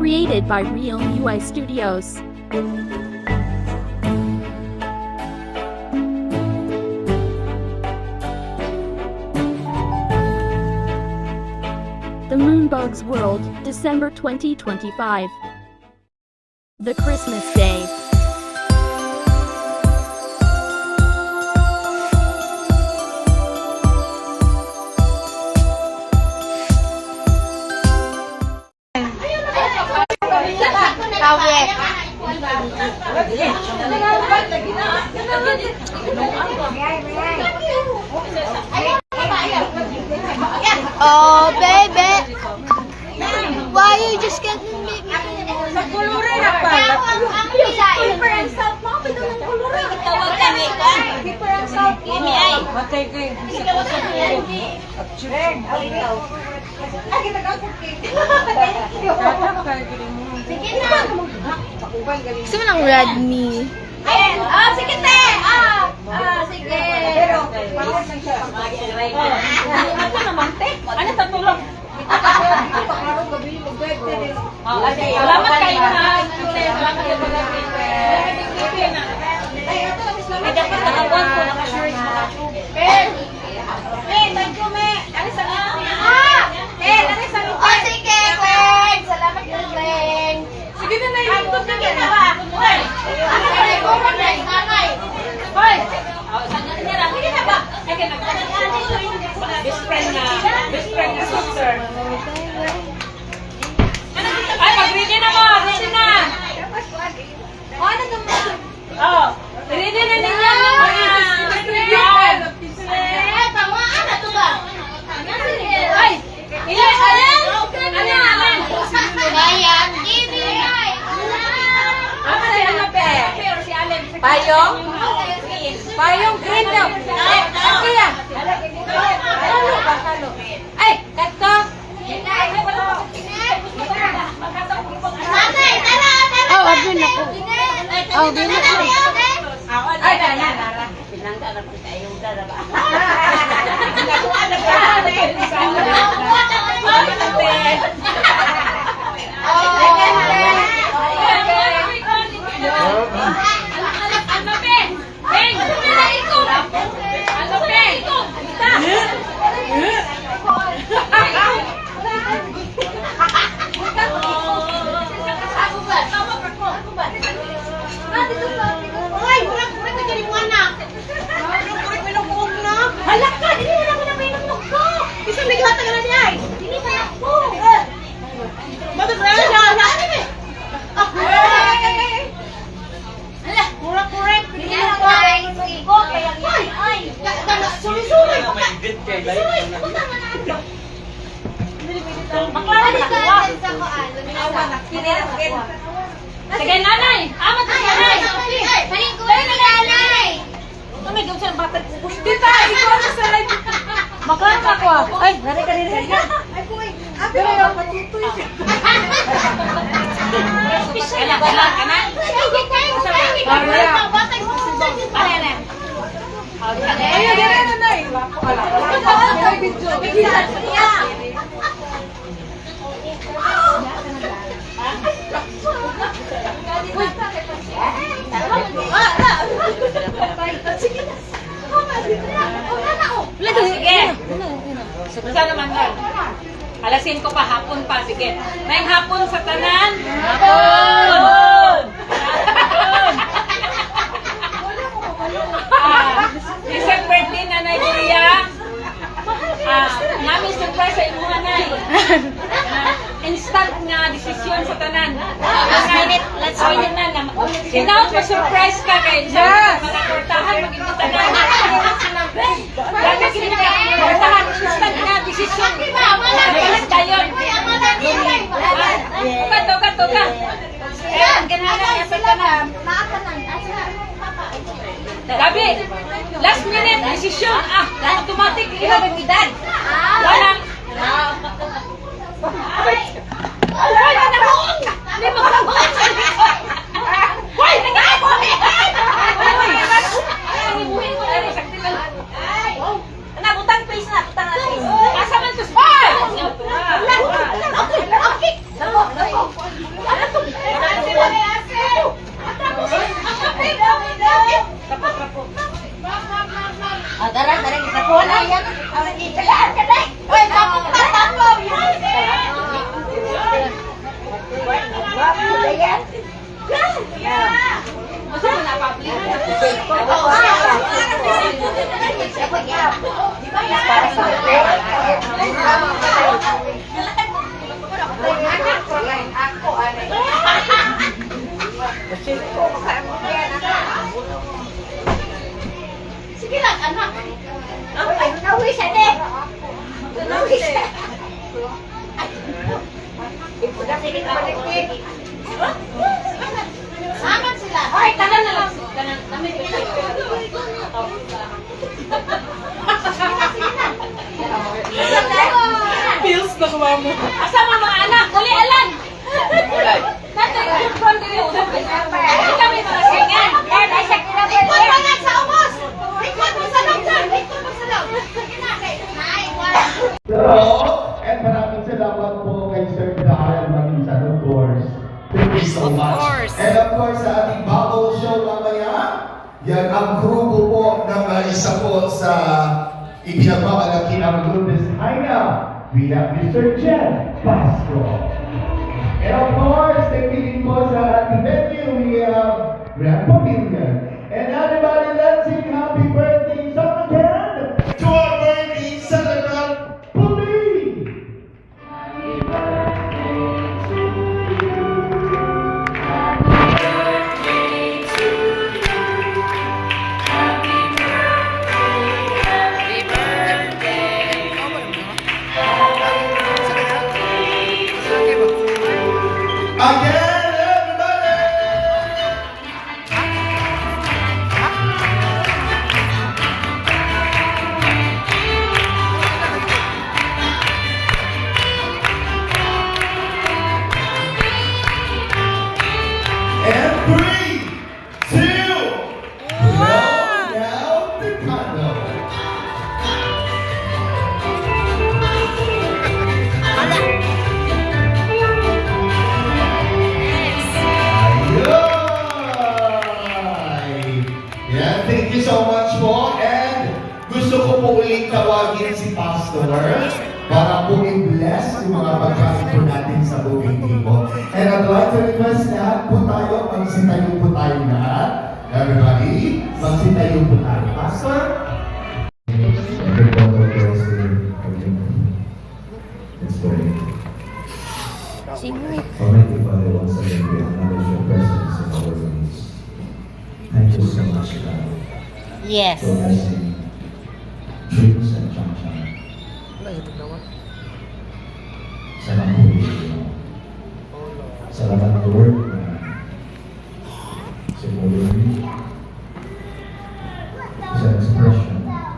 Created by Real UI Studios. The Moonbug's World, December 2025. The Christmas Day. Oh, baby. Why you just getting me? Sa kulurin na pala. Paper and salt mo. Pinunong kulurin. Tawag kami ka. Paper and salt mo. Ini ay. Matay ko yung bisa ko sa kulurin. At chureng. Ay, kitagakot kayo. Sige na. Gusto mo ng Redmi? Ayan. Ah, sige te. Sige. Pero, pangit lang siya. Ano naman te? Ano tatulog? Salamat kayo na. Salamat kayo na. Ay, dapat nakabuan ko. Naka-shirt mo. Thank you, me. Alis sa alis sa lupa. Oh, sige, Gwen. Salamat ka, Gwen. Sige na, nailintot na ka na ba? Hoy! Hoy! Sige na ba? Best friend na sister. Ay, mag-ready na mo! Ready na! Oh, ano naman? Oh, ready na ninyo! Tamaan na to ba? Ay! Ilan! Alin! Bayan, TV. Ano si ano pe? Payong? Payong green daw. Ako yan. Ay, kato. Nanay, tara, tara. Oh, abin ako. Oh, abin ako. Ay, nara. Pinangga na po tayo. Dara ba? Nakuha na ba? Sige, nanay! Amat na nanay! Tita, ikaw na sa live. Makain ako ah. Ay, nari ka rin. Ay, kuy. Abi, patutoy. Special ba? Kanan? Ay, dire na nay. Ay, video. Sige. Saan naman yan? Alasin ko pa, hapon pa. Sige. Ngayong hapon sa tanan? Hapon! December 10 na Nigeria. Nami surprise sa imo nanay. Instant nga desisyon sa tanan. Let's minute na. Sinaw pa surprise ka kay sa mga portahan maging tanan. Lagi kita portahan instant nga desisyon. Malas dayon. Kato ka. Eh, ganana ya sa tanan. Gabi, last minute decision. Automatic ilang edad. Walang. Hindi mo ka Nabutang face na. Asa man to? Aman sila. Ay, tanan na lang. Tanan. Kami Feels na kumamo. asa mga mga anak? Uli, alan. Tatay, yung kon dili usap. Ay, kami mga singan. Kaya na siya Ikot mo nga sa ubos. Ikot mo sa loob dyan. Ikot mo sa loob. Sige na. Ay, wala. And maraming salamat po kay Sir Dahil Manisan, of course. Thank you so much. And of course, sa ating bubble show mamaya, yan ang grupo po ng isa po sa ipinagmamalaki ng Lourdes Haina. We have Mr. Jen Pasco. And of course, thank you din po sa ating venue. We have Grand Pavilion. And everybody, let's sing happy birthday song again to our birthday celebrant, Puli! Again, everybody! And 3, 2, blow down the candle. Ayun! Yan, thank you so much po. And gusto ko po ulit tawagin si Pastor para po i-bless yung mga pagkain po natin sa booking table. And I'd like to request lahat po tayo, magsitayo po tayo lahat. Everybody, magsitayo po tayo. Pastor? Let's pray. Almighty Father, once again we acknowledge your presence in our midst. Thank you so much, God, Yes. for blessing dreams and sunshine. Salamat po, Lord. Salamat, Lord, na sinulong sa expression of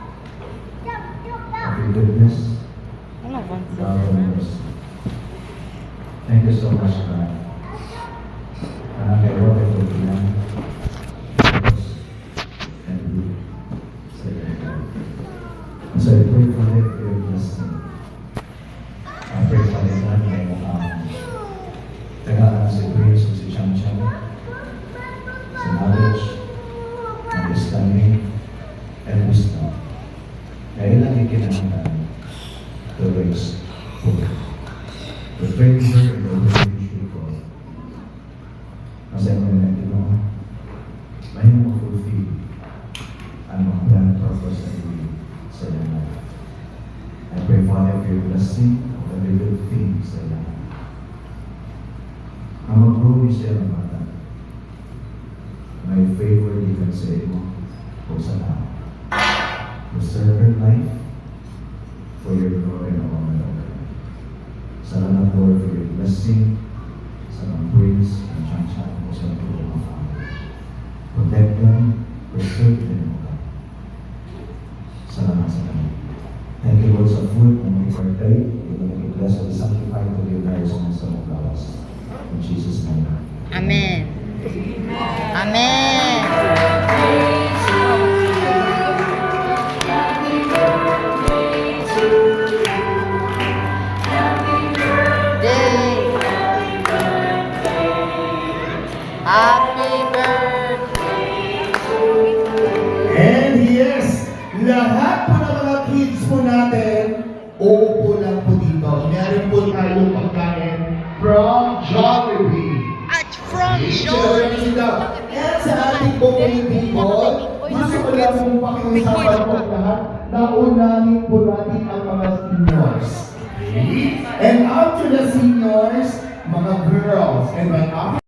your goodness, love, and mercy. Thank you so much, God. And I love it for you now. And we say that. And so I pray for them for your blessing. I pray for them that may tagaan si Grace at si Chang Chang sa knowledge, understanding, and wisdom. Na ilang ikinahanglan to raise forth. The favor and the relationship of kasi ang mga Pinoy may ma-fulfill ang mga plan and purpose na ibig sa iyong life. I pray, Father, for your blessing of every good thing sa iyong life. Ang mag-grow siya ng bata. May favor given sa iyo o sa tao. To serve her life for your glory and honor. Salamat, Lord, for your blessing sa mga praise and chance mo sa mga family. Protect them, preserve them, O God. Salamat sa kanila. Thank you, Lord, sa food na may partay. Ito na i-bless and sanctify to your lives and sa mga gawas. In Jesus' name. Amen. Amen. Happy birthday. And yes, lahat po ng mga kids po natin, uupo lang po dito. Meron po tayong pagkain from Jollibee. At from Jollibee. And sa ating booking people, gusto ko lang pong pakiusapan po lahat na unahin po natin ang mga seniors. Okay? And after the seniors, mga girls. And by after